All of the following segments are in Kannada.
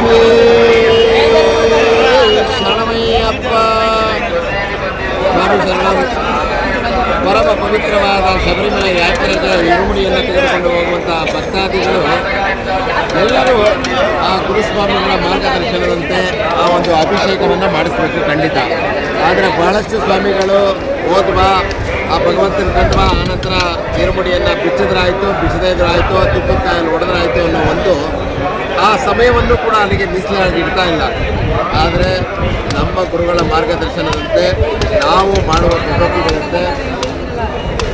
ಸ್ವಾಮಿ ಶರಣಮಯ್ಯಪ್ಪ. ಸ್ವಾಮಿ ಶರಣಂ. ಪರಮ ಪವಿತ್ರವಾದ ಶಬರಿಮಲೆ ಯಾತ್ರೆಗೆ ಇರುಮುಡಿಯನ್ನು ತೆಗೆದುಕೊಂಡು ಹೋಗುವಂಥ ಭಕ್ತಾದಿಗಳು ಎಲ್ಲರೂ ಆ ಗುರುಸ್ವಾಮಿಗಳ ಮಾರ್ಗದರ್ಶನದಂತೆ ಆ ಒಂದು ಅಭಿಷೇಕವನ್ನು ಮಾಡಿಸಬೇಕು ಖಂಡಿತ. ಆದರೆ ಬಹಳಷ್ಟು ಸ್ವಾಮಿಗಳು ಹೋದ್ವಾ, ಆ ಭಗವಂತನ ಕಂಡ್ವಾ, ಆನಂತರ ಇರುಮುಡಿಯನ್ನು ಬಿಚ್ಚಿದ್ರಾಯಿತು, ಬಿಚ್ಚದೇದ್ರಾಯಿತು, ತುಪ್ಪದ ಕಾಯಲ್ಲಿ ಹೊಡೆದ್ರಾಯಿತು ಅನ್ನೋ ಒಂದು ಆ ಸಮಯವನ್ನು ಕೂಡ ಅಲ್ಲಿಗೆ ಮೀಸಲಾಗಿ ಇಡ್ತಾ ಇಲ್ಲ. ಆದರೆ ನಮ್ಮ ಗುರುಗಳ ಮಾರ್ಗದರ್ಶನದಂತೆ ನಾವು ಮಾಡುವ ಪದ್ಧತಿಗಳಂತೆ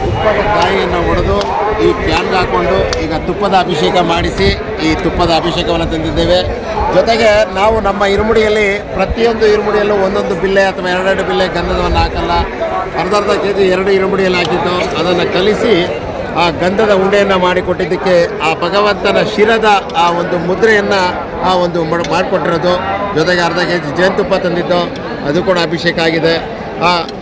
ತುಪ್ಪದ ಕಾಯಿಯನ್ನು ಹೊಡೆದು ಈ ಕ್ಯಾನ್ಗೆ ಹಾಕ್ಕೊಂಡು ಈಗ ತುಪ್ಪದ ಅಭಿಷೇಕ ಮಾಡಿಸಿ ಈ ತುಪ್ಪದ ಅಭಿಷೇಕವನ್ನು ತಂದಿದ್ದೇವೆ. ಜೊತೆಗೆ ನಾವು ನಮ್ಮ ಇರುಮುಡಿಯಲ್ಲಿ ಪ್ರತಿಯೊಂದು ಇರುಮುಡಿಯಲ್ಲೂ ಒಂದೊಂದು ಬಿಲ್ಲೆ ಅಥವಾ ಎರಡೆರಡು ಬಿಲ್ಲೆ ಗಂಧದವನ್ನು ಹಾಕಲ್ಲ. ಅರ್ಧ ಕೆಜಿ 2 ಇರುಮುಡಿಯಲ್ಲಿ ಹಾಕಿದ್ದು ಅದನ್ನು ಕಲಿಸಿ ಆ ಗಂಧದ ಉಂಡೆಯನ್ನು ಮಾಡಿಕೊಟ್ಟಿದ್ದಕ್ಕೆ ಆ ಭಗವಂತನ ಶಿರದ ಆ ಒಂದು ಮುದ್ರೆಯನ್ನು ಆ ಒಂದು ಮಾಡಿಕೊಟ್ಟಿರೋದು. ಜೊತೆಗೆ ಅರ್ಧ ಕೆಜಿ ಜೇನುತುಪ್ಪ ತಂದಿದ್ದು ಅದು ಕೂಡ ಅಭಿಷೇಕ ಆಗಿದೆ.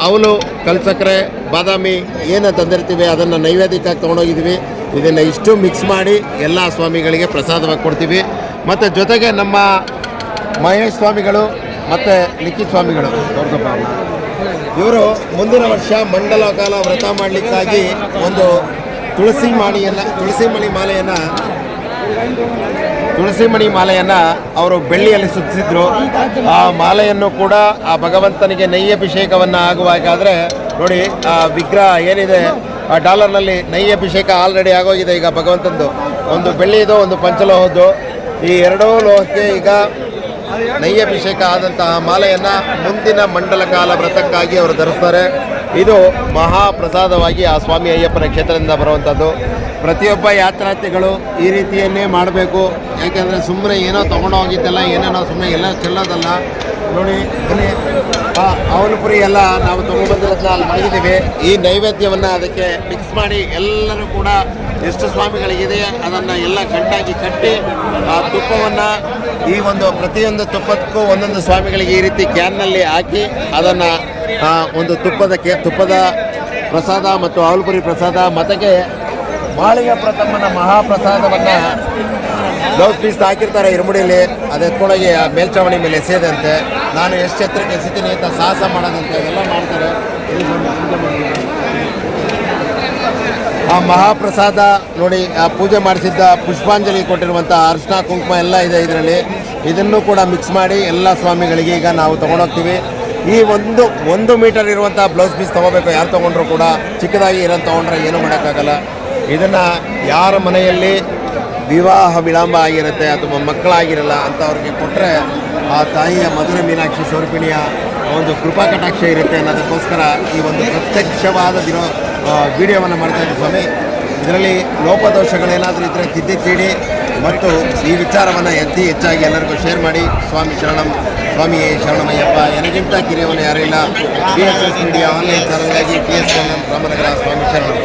ಅವಲು, ಕಲ್ಸಕ್ಕರೆ, ಬಾದಾಮಿ ಏನು ತಂದಿರ್ತೀವಿ ಅದನ್ನು ನೈವೇದ್ಯಕ್ಕಾಗಿ ತೊಗೊಂಡೋಗಿದ್ದೀವಿ. ಇದನ್ನು ಇಷ್ಟು ಮಿಕ್ಸ್ ಮಾಡಿ ಎಲ್ಲ ಸ್ವಾಮಿಗಳಿಗೆ ಪ್ರಸಾದವಾಗಿ ಕೊಡ್ತೀವಿ. ಮತ್ತು ಜೊತೆಗೆ ನಮ್ಮ ಮಹೇಶ್ ಸ್ವಾಮಿಗಳು ಮತ್ತು ಲಿಖಿತ್ ಸ್ವಾಮಿಗಳು ಇವರು ಮುಂದಿನ ವರ್ಷ ಮಂಡಲ ಕಾಲ ವ್ರತ ಮಾಡಲಿಕ್ಕಾಗಿ ಒಂದು ತುಳಸಿ ಮಣಿ ಮಾಲೆಯನ್ನು ಅವರು ಬೆಳ್ಳಿಯಲ್ಲಿ ಸುತ್ತಿಸಿದ್ರು. ಆ ಮಾಲೆಯನ್ನು ಕೂಡ ಆ ಭಗವಂತನಿಗೆ ನೈವೇದ್ಯಾಭಿಷೇಕವನ್ನು ಆಗುವಾಗಾದರೆ ನೋಡಿ, ಆ ವಿಗ್ರಹ ಏನಿದೆ ಆ ಡಾಲರ್ನಲ್ಲಿ ನೈವೇದ್ಯಾಭಿಷೇಕ ಆಲ್ರೆಡಿ ಆಗೋಗಿದೆ. ಈಗ ಭಗವಂತಂದು ಒಂದು ಬೆಳ್ಳಿದು, ಒಂದು ಪಂಚಲೋಹದ್ದು, ಈ ಎರಡೂ ಲೋಹಕ್ಕೆ ಈಗ ನೈವೇದ್ಯಾಭಿಷೇಕ ಆದಂತಹ ಮಾಲೆಯನ್ನು ಮುಂದಿನ ಮಂಡಲ ಕಾಲ ವ್ರತಕ್ಕಾಗಿ ಅವರು ಧರಿಸ್ತಾರೆ. ಇದು ಮಹಾಪ್ರಸಾದವಾಗಿ ಆ ಸ್ವಾಮಿ ಅಯ್ಯಪ್ಪನ ಕ್ಷೇತ್ರದಿಂದ ಬರುವಂಥದ್ದು. ಪ್ರತಿಯೊಬ್ಬ ಯಾತ್ರಾರ್ಥಿಗಳು ಈ ರೀತಿಯನ್ನೇ ಮಾಡಬೇಕು. ಯಾಕೆಂದರೆ ಸುಮ್ಮನೆ ಏನೋ ತೊಗೊಂಡೋಗಿದ್ದೆಲ್ಲ ಏನೇನೋ ಸುಮ್ಮನೆ ಎಲ್ಲ ಚೆಲ್ಲೋದಲ್ಲ. ನೋಡಿ ಬನ್ನಿ, ಅವಲಪುರಿ ಎಲ್ಲ ನಾವು ತೊಗೊಂಡ್ಬಂದಿರೋದನ್ನ ಅಲ್ಲಿ ಮಾಡಿದ್ದೀವಿ. ಈ ನೈವೇದ್ಯವನ್ನು ಅದಕ್ಕೆ ಮಿಕ್ಸ್ ಮಾಡಿ ಎಲ್ಲರೂ ಕೂಡ ಎಷ್ಟು ಸ್ವಾಮಿಗಳಿಗಿದೆ ಅದನ್ನು ಎಲ್ಲ ಗಂಟಾಗಿ ಕಟ್ಟಿ ಆ ತುಪ್ಪವನ್ನು ಈ ಒಂದು ಪ್ರತಿಯೊಂದು ತುಪ್ಪಕ್ಕೂ ಒಂದೊಂದು ಸ್ವಾಮಿಗಳಿಗೆ ಈ ರೀತಿ ಕ್ಯಾನ್ನಲ್ಲಿ ಹಾಕಿ ಅದನ್ನು ಒಂದು ತುಪ್ಪದ ಪ್ರಸಾದ ಮತ್ತು ಅವಲಪುರಿ ಪ್ರಸಾದ ಮತೆಗೆ ಮಾಳಿಗೆ ಪ್ರಥಮನ ಮಹಾಪ್ರಸಾದವನ್ನು ಬ್ಲೌಸ್ ಪೀಸ್ ಹಾಕಿರ್ತಾರೆ ಇರುಮುಡಿಯಲ್ಲಿ. ಅದು ಎತ್ಕೊಂಡೋಗಿ ಆ ಮೇಲ್ಚಾವಣಿ ಮೇಲೆ ಎಸೆಯದಂತೆ, ನಾನು ಎಷ್ಟು ಎತ್ತರಕ್ಕೆ ಎಸಿತೀನಿ ಅಂತ ಸಾಹಸ ಮಾಡೋದಂತೆ ಎಲ್ಲ ಮಾಡ್ತಾರೆ. ಆ ಮಹಾಪ್ರಸಾದ ನೋಡಿ, ಆ ಪೂಜೆ ಮಾಡಿಸಿದ್ದ ಪುಷ್ಪಾಂಜಲಿ ಕೊಟ್ಟಿರುವಂಥ ಅರಿಶಿನ ಕುಂಕುಮ ಎಲ್ಲ ಇದೆ ಇದರಲ್ಲಿ. ಇದನ್ನು ಕೂಡ ಮಿಕ್ಸ್ ಮಾಡಿ ಎಲ್ಲ ಸ್ವಾಮಿಗಳಿಗೆ ಈಗ ನಾವು ತೊಗೊಂಡೋಗ್ತೀವಿ. ಈ ಒಂದು ಮೀಟರ್ ಇರುವಂಥ ಬ್ಲೌಸ್ ಪೀಸ್ ತೊಗೋಬೇಕು. ಯಾರು ತೊಗೊಂಡ್ರು ಕೂಡ ಚಿಕ್ಕದಾಗಿ ಇರೋದು ತೊಗೊಂಡ್ರೆ ಏನೂ ಮಾಡೋಕ್ಕಾಗಲ್ಲ. ಇದನ್ನು ಯಾರ ಮನೆಯಲ್ಲಿ ವಿವಾಹ ವಿಳಂಬ ಆಗಿರುತ್ತೆ ಅಥವಾ ಮಕ್ಕಳಾಗಿರಲ್ಲ ಅಂಥವ್ರಿಗೆ ಕೊಟ್ಟರೆ ಆ ತಾಯಿಯ ಮಧುರ ಮೀನಾಕ್ಷಿ ಸ್ವರೂಪಿಣಿಯ ಒಂದು ಕೃಪಾ ಕಟಾಕ್ಷ ಇರುತ್ತೆ ಅನ್ನೋದಕ್ಕೋಸ್ಕರ ಈ ಒಂದು ಪ್ರತ್ಯಕ್ಷವಾದ ವಿಡಿಯೋವನ್ನು ಮಾಡ್ತಾಯಿದ್ದೀವಿ ಸ್ವಾಮಿ. ಇದರಲ್ಲಿ ಲೋಪದೋಷಗಳೇನಾದರೂ ಇದ್ದರೆ ತಿದ್ದಿ ಮತ್ತು ಈ ವಿಚಾರವನ್ನು ಹೆಚ್ಚಾಗಿ ಎಲ್ಲರಿಗೂ ಶೇರ್ ಮಾಡಿ. ಸ್ವಾಮಿ ಶರಣಂ, ಸ್ವಾಮಿ ಶರಣಮಯ್ಯಪ್ಪ. ನನಗಿಂತ ಕಿರಿಯವನು ಯಾರೂ ಇಲ್ಲ. PSS ಮೀಡಿಯಾ ಆನ್ಲೈನ್ ಚಾನಲ್ಗಾಗಿ PS ರಾಮನಗರ. ಸ್ವಾಮಿ ಶರಣಂ.